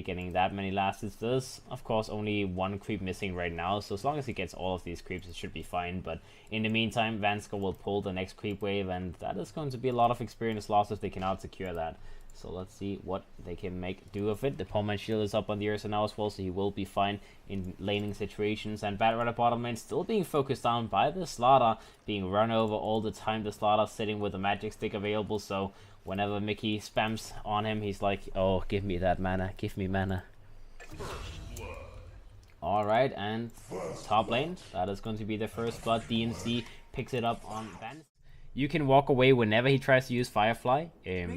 getting that many last hits. There's, of course, only one creep missing right now, so as long as he gets all of these creeps, it should be fine. But in the meantime, Vansko will pull the next creep wave, and that is going to be a lot of experience lost if they cannot secure that. So let's see what they can make do of it. The Pullman shield is up on the Ursa now as well, so he will be fine in laning situations. And Batrider bottom lane still being focused on by the Slaughter, being run over all the time. The Slaughter sitting with a magic stick available, so whenever Mickey spams on him, he's like, oh, give me that mana, give me mana. Alright, and top lane, that is going to be the first blood. DNC picks it up on Van. You can walk away whenever he tries to use Firefly.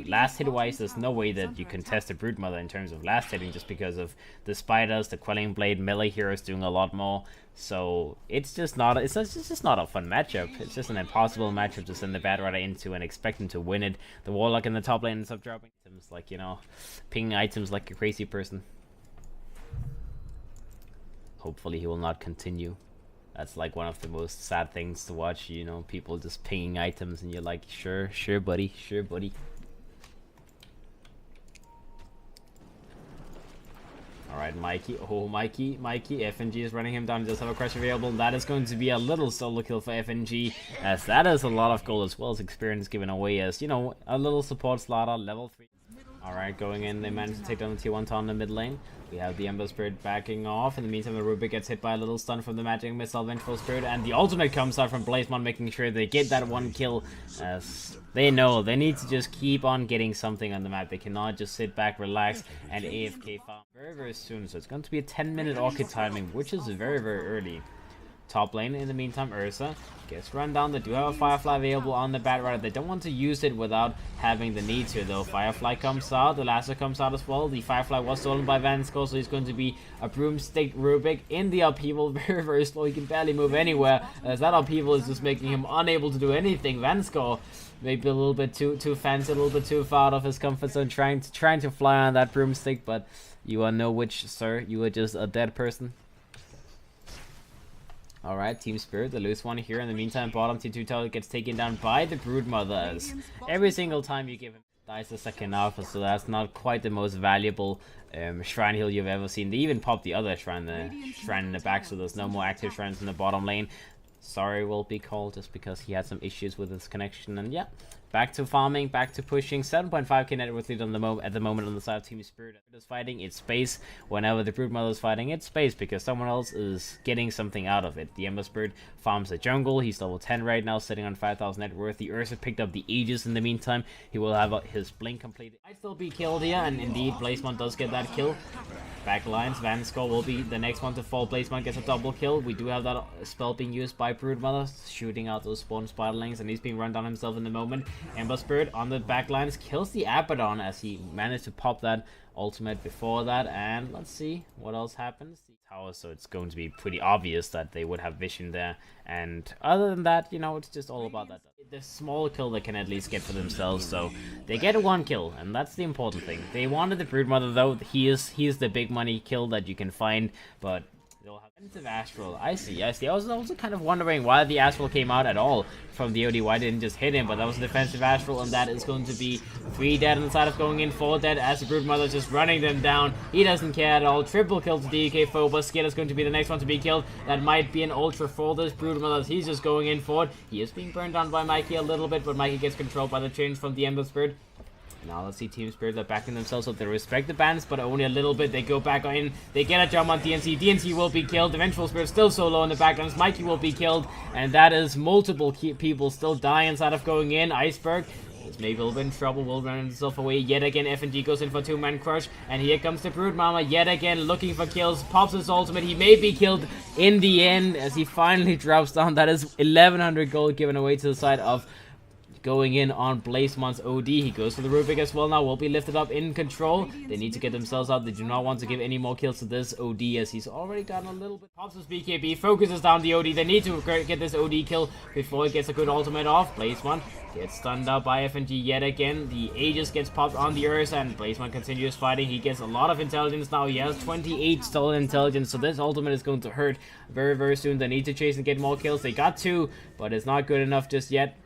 Last hit wise, there's no way that you can test a Broodmother in terms of last hitting, just because of the spiders, the Quelling Blade, melee heroes doing a lot more. So it's just not a fun matchup. It's just an impossible matchup to send the Batrider into and expect him to win it. The Warlock in the top lane ends up dropping items like, you know, pinging items like a crazy person. Hopefully he will not continue. That's like one of the most sad things to watch, you know, people just pinging items and you're like, sure buddy, sure buddy. Alright, Mikey, FNG is running him down, he does have a crush available, and that is going to be a little solo kill for FNG, as that is a lot of gold as well as experience given away, as, you know, a little support Slaughter, level 3. Alright, going in, they managed to take down the T1 Town in the mid lane. We have the Ember Spirit backing off. In the meantime, the Rubik gets hit by a little stun from the Magic Missile Vengeful Spirit, and the ultimate comes out from Blazemon, making sure they get that one kill, as they know they need to just keep on getting something on the map. They cannot just sit back, relax, and AFK farm very soon. So it's going to be a 10-minute Orchid timing, which is very early. Top lane, in the meantime, Ursa gets run down. They do have a Firefly available on the Batrider. They don't want to use it without having the need to, though. Firefly comes out, the Lasso comes out as well. The Firefly was stolen by Vansko, so he's going to be a Broomstick Rubik in the upheaval. Very slow, he can barely move anywhere, as that upheaval is just making him unable to do anything. Vansko maybe a little bit too fancy, a little bit too far out of his comfort zone, trying to fly on that Broomstick, but you are no witch, sir. You are just a dead person. Alright, Team Spirit, the loose one here. In the meantime, bottom T2 tower gets taken down by the Broodmothers. Every single time you give him dies the second alpha, so that's not quite the most valuable shrine heal you've ever seen. They even popped the other shrine in the back, so there's no more active shrines in the bottom lane. Sorry will be called, just because he had some issues with his connection. And yeah, back to farming, back to pushing. 7.5k net worth lead at the moment on the side of Team Spirit. Is fighting, it's space. Whenever the Broodmother is fighting, it's space, because someone else is getting something out of it. The Ember Spirit farms the jungle. He's level 10 right now, sitting on 5,000 net worth. The Ursa picked up the Aegis in the meantime. He will have his blink completed. Might still be killed here, and indeed, Blazemon does get that kill. Back lines, Vansko will be the next one to fall. Blazemon gets a double kill. We do have that spell being used by Broodmother, shooting out those spawn spiderlings, and he's being run down himself in the moment. Ember Spirit on the back lines kills the Abaddon, as he managed to pop that ultimate before that. And let's see what else happens. The tower, so it's going to be pretty obvious that they would have vision there. And other than that, you know, it's just all about that. The small kill they can at least get for themselves, so they get one kill, and that's the important thing. They wanted the Broodmother, though. He is the big money kill that you can find, but they'll have defensive Astral. I see. I was also kind of wondering why the Astral came out at all from the OD. Why didn't just hit him? But that was a defensive Astral, and that is going to be 3 dead inside of going in, 4 dead as the Broodmother is just running them down. He doesn't care at all. Triple kill to DK Phobos. Skid is going to be the next one to be killed. That might be an ultra for this Broodmother. He's just going in for it. He is being burned down by Mikey a little bit, but Mikey gets controlled by the change from the Ember Spirit. Now let's see Team Spirit. They're backing themselves up. They respect the bans, but only a little bit. They go back in. They get a jump on DNC. DNC will be killed. The Vengeful Spirit still so low in the backgrounds. Mikey will be killed, and that is multiple people still die inside of going in. Iceberg is maybe a little bit in trouble. Will run himself away yet again. FNG goes in for 2-man crush, and here comes the Brood Mama yet again, looking for kills. Pops his ultimate. He may be killed in the end as he finally drops down. That is 1100 gold given away to the side of going in on Blazemon's OD. He goes for the Rubik as well now. Will be lifted up in control. They need to get themselves out. They do not want to give any more kills to this OD, as he's already gotten a little bit. Pops his BKB, focuses down the OD. They need to get this OD kill before he gets a good ultimate off. Blazemon gets stunned out by FNG yet again. The Aegis gets popped on the Ursa, and Blazemon continues fighting. He gets a lot of intelligence now. He has 28 stolen intelligence, so this ultimate is going to hurt very soon. They need to chase and get more kills. They got 2, but it's not good enough just yet.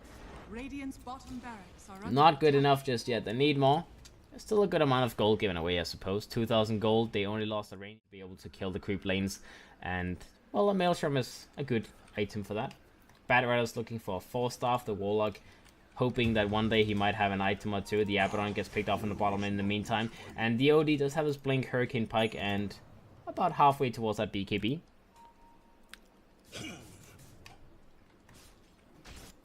Not good enough just yet. They need more. Still a good amount of gold given away, I suppose. 2,000 gold. They only lost the range to be able to kill the creep lanes. And, well, a Maelstrom is a good item for that. Bad Rider's looking for a 4-staff. The Warlock hoping that one day he might have an item or two. The Abaddon gets picked off in the bottom lane in the meantime. And the OD does have his Blink, Hurricane Pike, and about halfway towards that BKB.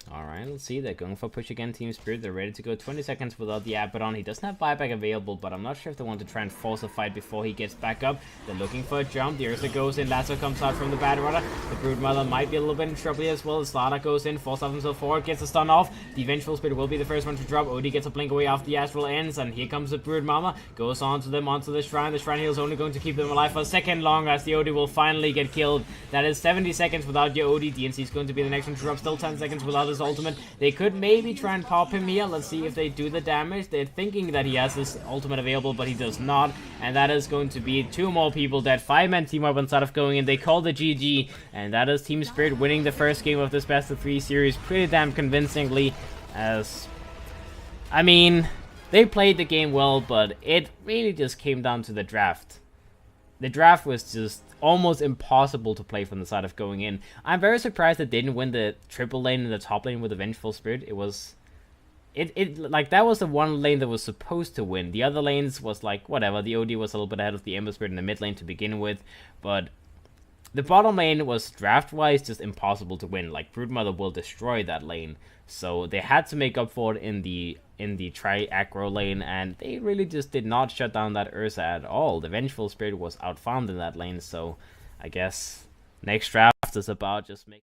Alright, let's see. They're going for push again, Team Spirit. They're ready to go 20 seconds without the Abaddon. He doesn't have buyback available, but I'm not sure if they want to try and force a fight before he gets back up. They're looking for a jump. The Ursa goes in. Lasso comes out from the Bad Rider. The Broodmother might be a little bit in trouble as well. Slaughter goes in, forces himself forward, gets a stun off. The Vengeful Spirit will be the first one to drop. Odie gets a blink away after the Astral ends, and here comes the Broodmama. Goes on to them, onto the Shrine. The Shrine Heal is only going to keep them alive for a second longer as the Odie will finally get killed. That is 70 seconds without your Odie. DNC is going to be the next one to drop. Still 10 seconds without his ultimate. They could maybe try and pop him here. Let's see if they do the damage. They're thinking that he has his ultimate available, but he does not. And that is going to be 2 more people dead. 5-man team up instead of going in. They call the GG. And that is Team Spirit winning the first game of this best of 3 series pretty damn convincingly. As, I mean, they played the game well, but it really just came down to the draft. The draft was just almost impossible to play from the side of going in. I'm very surprised they didn't win the triple lane in the top lane with the Vengeful Spirit. It was... like, that was the one lane that was supposed to win. The other lanes was like, whatever. The OD was a little bit ahead of the Ember Spirit in the mid lane to begin with. But the bottom lane was, draft-wise, just impossible to win. Like, Broodmother will destroy that lane. So they had to make up for it in the tri-aggro lane, and they really just did not shut down that Ursa at all. The Vengeful Spirit was outfarmed in that lane, so I guess next draft is about just making...